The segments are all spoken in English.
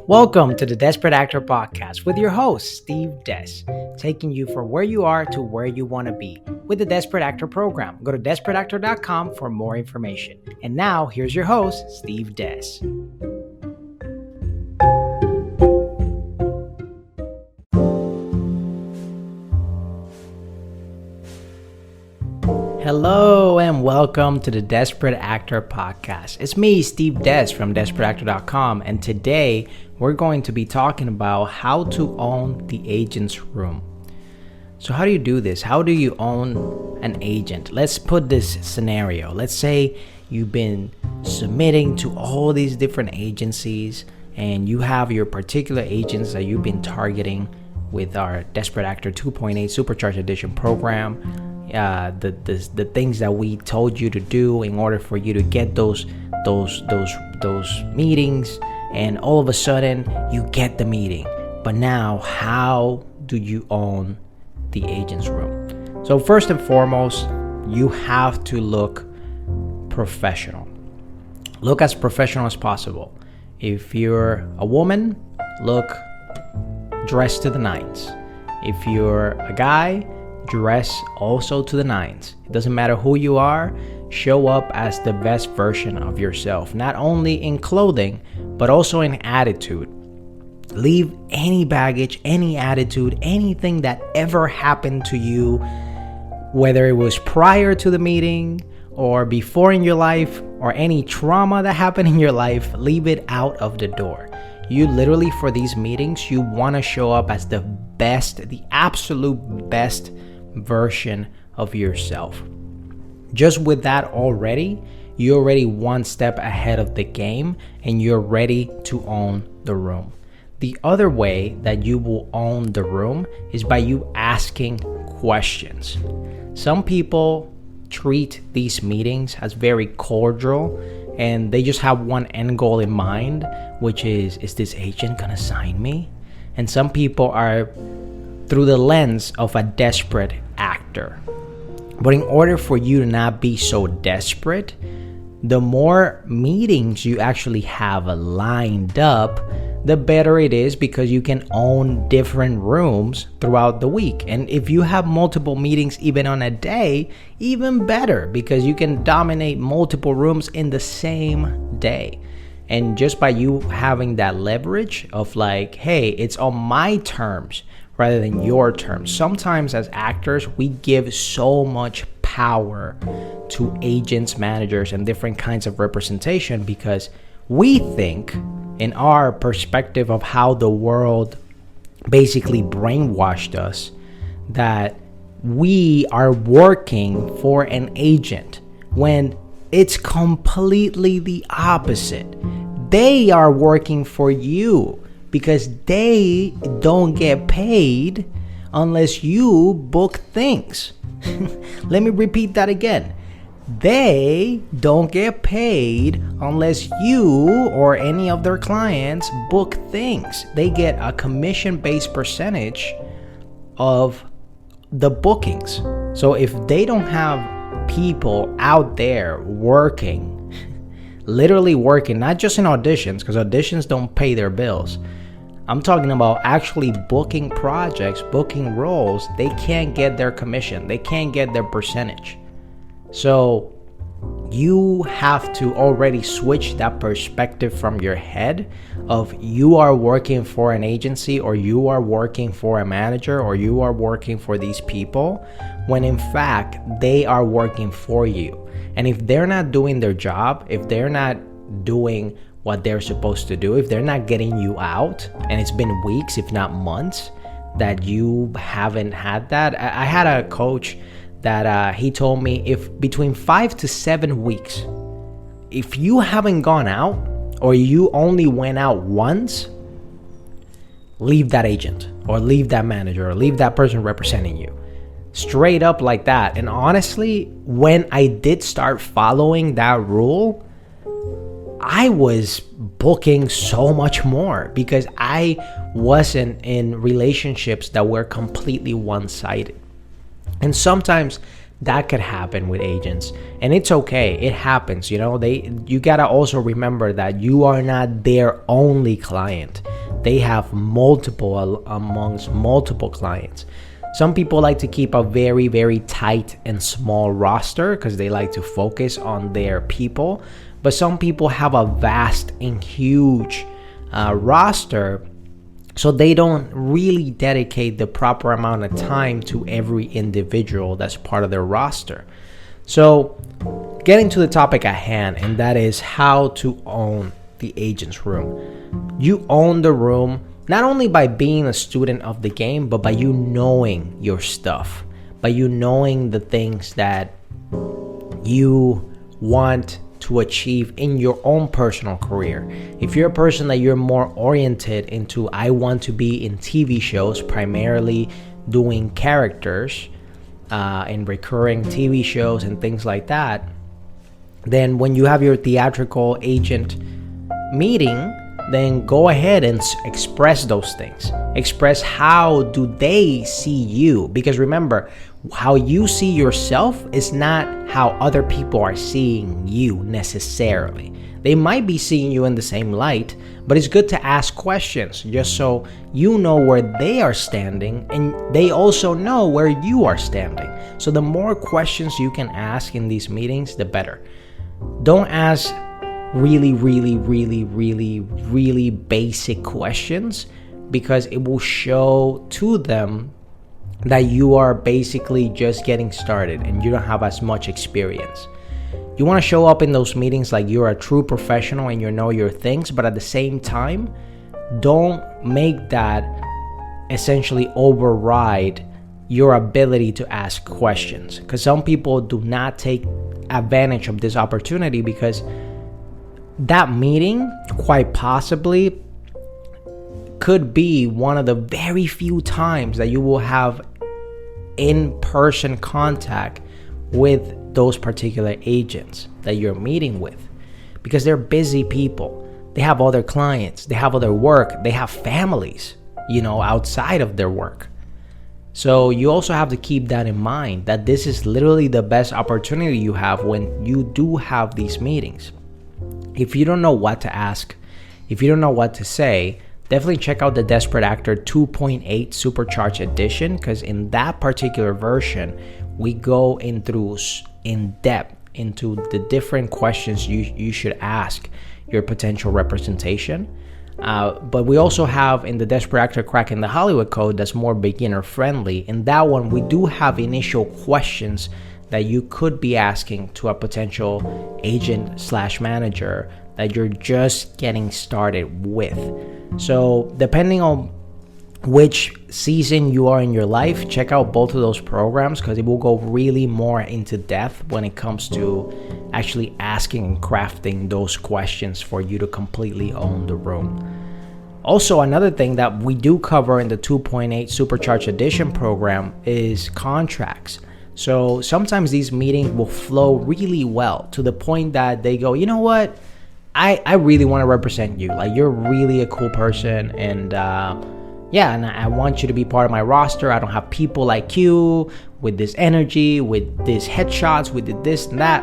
Welcome to the Dezperate Actor Podcast with your host, Steve Des, taking you from where you are to where you want to be with the Dezperate Actor program. Go to Dezperateactor.com for more information. And now, here's your host, Steve Des. Hello and welcome to the Dezperate Actor Podcast. It's me, Steve Des from Dezperateactor.com, and today we're going to be talking about how to own the agent's room. So how do you do this? How do you own an agent? Let's put this scenario. Let's say you've been submitting to all these different agencies and you have your particular agents that you've been targeting with our Dezperate Actor 2.8 Supercharged Edition program. The things that we told you to do in order for you to get those meetings, and all of a sudden you get the meeting. But now, how do you own the agent's room? So first and foremost, you have to look professional. Look as professional as possible. If you're a woman, look dressed to the nines. If you're a guy, dress also to the nines. It doesn't matter who you are, show up as the best version of yourself, not only in clothing, but also in attitude. Leave any baggage, any attitude, anything that ever happened to you, whether it was prior to the meeting or before in your life, or any trauma that happened in your life, leave it out of the door. You literally, for these meetings, you want to show up as the best, the absolute best version of yourself. Just with that already, you're already one step ahead of the game and you're ready to own the room. The other way that you will own the room is by you asking questions. Some people treat these meetings as very cordial and they just have one end goal in mind, which is this agent gonna sign me? And some people are through the lens of a desperate actor. But in order for you to not be so desperate, the more meetings you actually have lined up, the better it is, because you can own different rooms throughout the week. And if you have multiple meetings even on a day, even better, because you can dominate multiple rooms in the same day. And just by you having that leverage of like, hey, it's on my terms rather than your terms. Sometimes as actors, we give so much power to agents, managers, and different kinds of representation because we think, in our perspective of how the world basically brainwashed us, that we are working for an agent when it's completely the opposite. They are working for you because they don't get paid unless you book things. Let me repeat that again. They don't get paid unless you or any of their clients book things. They get a commission-based percentage of the bookings. So if they don't have people out there working, literally working, not just in auditions, because auditions don't pay their bills. I'm talking about actually booking projects, booking roles. They can't get their commission. They can't get their percentage. So you have to already switch that perspective from your head of you are working for an agency, or you are working for a manager, or you are working for these people, when in fact they are working for you. And if they're not doing their job, if they're not doing what they're supposed to do, if they're not getting you out, and it's been weeks, if not months, that you haven't had that. I had a coach that he told me, if between 5 to 7 weeks, if you haven't gone out or you only went out once, leave that agent or leave that manager or leave that person representing you. Straight up like that. And honestly, when I did start following that rule, I was booking so much more because I wasn't in relationships that were completely one-sided. And sometimes that could happen with agents, and it's okay. It happens, you know. You gotta also remember that you are not their only client. they have multiple amongst multiple clients. Some people like to keep a very, very tight and small roster because they like to focus on their people. But some people have a vast and huge roster, so they don't really dedicate the proper amount of time to every individual that's part of their roster. So getting to the topic at hand, and that is how to own the agent's room. You own the room not only by being a student of the game, but by you knowing your stuff, by you knowing the things that you want to achieve in your own personal career. If you're a person that you're more oriented into, I want to be in TV shows, primarily doing characters in recurring TV shows and things like that, then when you have your theatrical agent meeting, then go ahead and express those things. Express how do they see you. Because remember, how you see yourself is not how other people are seeing you necessarily. They might be seeing you in the same light, but it's good to ask questions just so you know where they are standing and they also know where you are standing. So the more questions you can ask in these meetings, the better. Don't ask really basic questions, because it will show to them that you are basically just getting started and you don't have as much experience. You want to show up in those meetings like you're a true professional and you know your things, but at the same time, don't make that essentially override your ability to ask questions, because some people do not take advantage of this opportunity, because that meeting quite possibly could be one of the very few times that you will have in-person contact with those particular agents that you're meeting with, because they're busy people. They have other clients, they have other work, they have families, outside of their work. So you also have to keep that in mind, that this is literally the best opportunity you have when you do have these meetings. If you don't know what to ask, if you don't know what to say, definitely check out the Dezperate Actor 2.8 Supercharged Edition, because in that particular version, we go in depth into the different questions you should ask your potential representation. But we also have in the Dezperate Actor Cracking the Hollywood Code that's more beginner friendly. In that one, we do have initial questions that you could be asking to a potential agent/manager that you're just getting started with. So depending on which season you are in your life, check out both of those programs, because it will go really more into depth when it comes to actually asking and crafting those questions for you to completely own the room. Also, another thing that we do cover in the 2.8 Supercharged Edition program is contracts. So sometimes these meetings will flow really well to the point that they go, you know what? I really want to represent you. Like, you're really a cool person, and and I want you to be part of my roster. I don't have people like you with this energy, with these headshots, with this and that.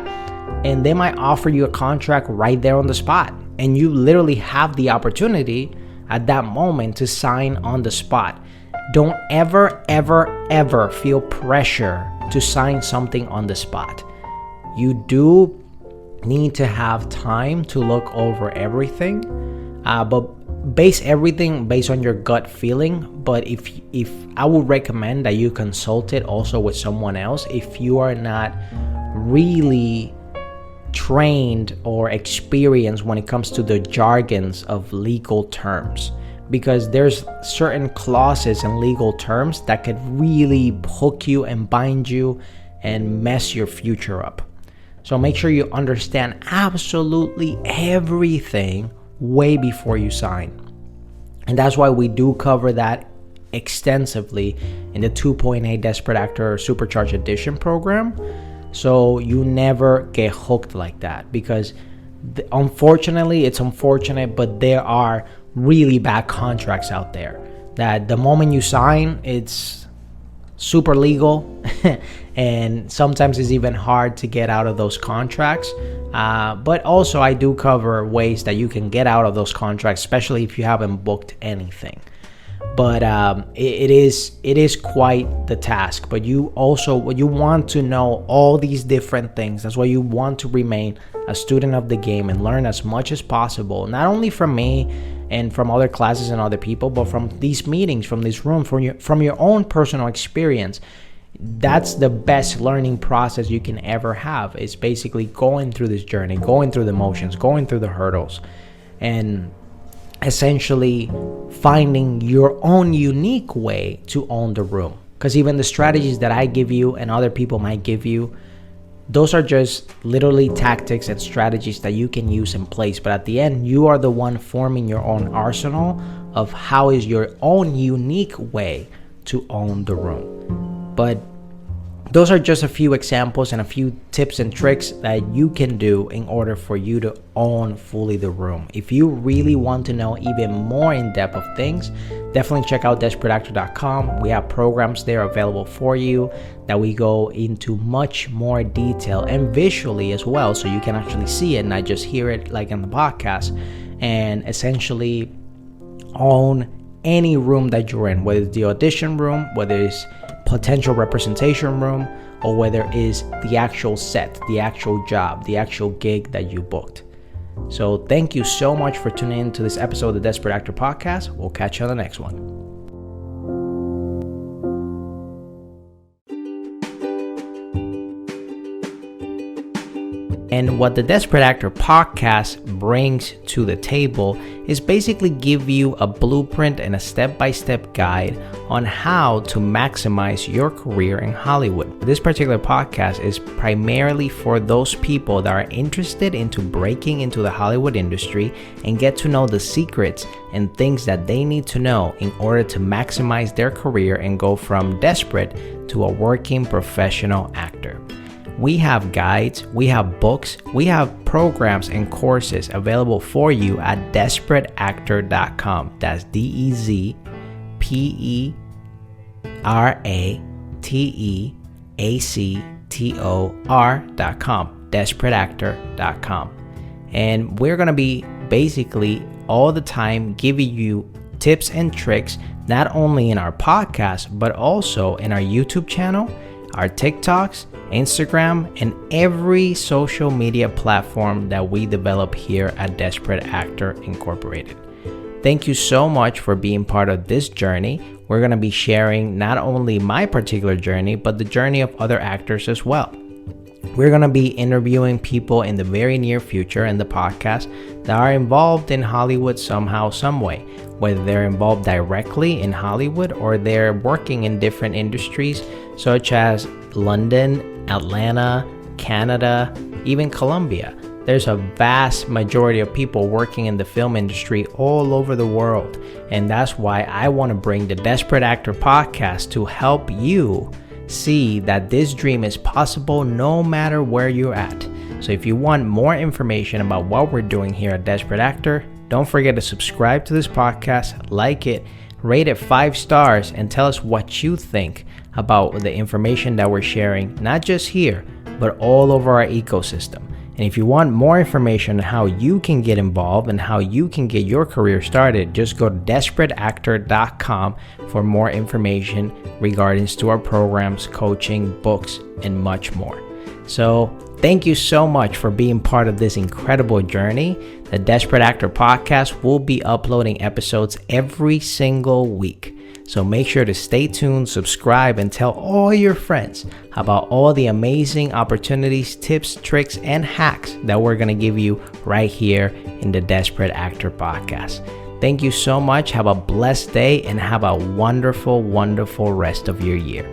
And they might offer you a contract right there on the spot. And you literally have the opportunity at that moment to sign on the spot. Don't ever feel pressure to sign something on the spot. You do need to have time to look over everything, but base everything based on your gut feeling. But if I would recommend that you consult it also with someone else if you are not really trained or experienced when it comes to the jargons of legal terms, because there's certain clauses and legal terms that could really hook you and bind you and mess your future up. So make sure you understand absolutely everything way before you sign. And that's why we do cover that extensively in the 2.8 Dezperate Actor Supercharged Edition program. So you never get hooked like that, because unfortunately, it's unfortunate, but there are really bad contracts out there that the moment you sign, it's super legal and sometimes it's even hard to get out of those contracts. But also I do cover ways that you can get out of those contracts, especially if you haven't booked anything. But it is quite the task. But you want to know all these different things. That's why you want to remain a student of the game and learn as much as possible, not only from me and from other classes and other people, but from these meetings, from this room, from your own personal experience. That's the best learning process you can ever have. It's basically going through this journey, going through the motions, going through the hurdles, and essentially finding your own unique way to own the room. Because even the strategies that I give you and other people might give you, those are just literally tactics and strategies that you can use in place. But at the end, you are the one forming your own arsenal of how is your own unique way to own the room. But those are just a few examples and a few tips and tricks that you can do in order for you to own fully the room. If you really want to know even more in depth of things, definitely check out DesperateActor.com. We have programs there available for you that we go into much more detail and visually as well, so you can actually see it, not just hear it like in the podcast, and essentially own any room that you're in, whether it's the audition room, whether it's potential representation room, or whether it is the actual set, the actual job, the actual gig that you booked. So thank you so much for tuning in to this episode of the Dezperate Actor Podcast. We'll catch you on the next one. And what the Dezperate Actor Podcast brings to the table is basically give you a blueprint and a step-by-step guide on how to maximize your career in Hollywood. This particular podcast is primarily for those people that are interested into breaking into the Hollywood industry and get to know the secrets and things that they need to know in order to maximize their career and go from desperate to a working professional actor. We have guides, we have books, we have programs and courses available for you at DezperateActor.com. That's DezperateActor.com. DezperateActor.com. And we're going to be basically all the time giving you tips and tricks, not only in our podcast, but also in our YouTube channel, our TikToks, Instagram, and every social media platform that we develop here at Dezperate Actor Incorporated. Thank you so much for being part of this journey. We're going to be sharing not only my particular journey, but the journey of other actors as well. We're going to be interviewing people in the very near future in the podcast that are involved in Hollywood somehow, some way, whether they're involved directly in Hollywood or they're working in different industries such as London, Atlanta, Canada, even Colombia. There's a vast majority of people working in the film industry all over the world. And that's why I want to bring the Dezperate Actor Podcast to help you see that this dream is possible no matter where you're at. So if you want more information about what we're doing here at Dezperate Actor, don't forget to subscribe to this podcast, like it, rate it 5 stars, and tell us what you think about the information that we're sharing, not just here, but all over our ecosystem. And if you want more information on how you can get involved and how you can get your career started, just go to DesperateActor.com for more information regarding to our programs, coaching, books, and much more. So thank you so much for being part of this incredible journey. The Dezperate Actor Podcast will be uploading episodes every single week. So make sure to stay tuned, subscribe, and tell all your friends about all the amazing opportunities, tips, tricks, and hacks that we're going to give you right here in the Dezperate Actor Podcast. Thank you so much. Have a blessed day and have a wonderful, wonderful rest of your year.